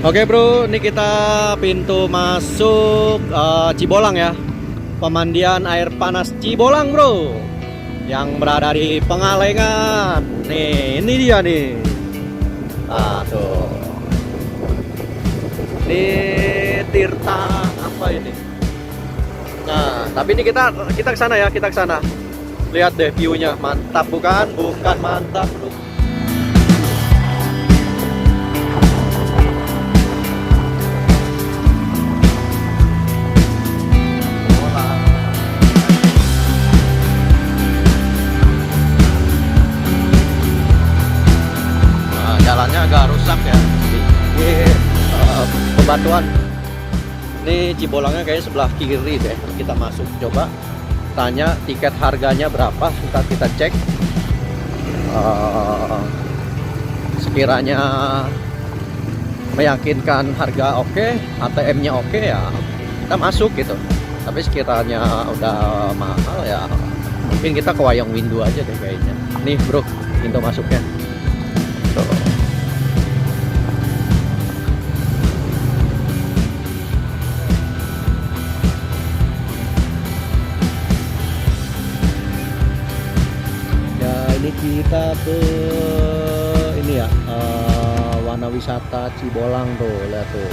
Oke bro, ini kita pintu masuk Cibolang ya. Pemandian air panas Cibolang bro, yang berada di Pengalengan. Nih, ini dia nih. Tuh. Ini Tirta apa ini? Nah, tapi ini kita ke sana ya, kita ke sana. Lihat deh view-nya, mantap bukan? Bukan mantap bro. Jalannya agak rusak ya. Ini bebatuan. Ini Cibolangnya kayaknya sebelah kiri deh. Kita masuk, coba tanya tiket harganya berapa. Ntar kita cek. Sekiranya meyakinkan harga oke, ATM-nya oke ya kita masuk gitu. Tapi sekiranya udah mahal ya mungkin kita ke Wayang Windu aja deh kayaknya. Nih bro, pintu masuknya. Tuh. Ini kita ke ini ya, Wana Wisata Cibolang tuh, lihat tuh.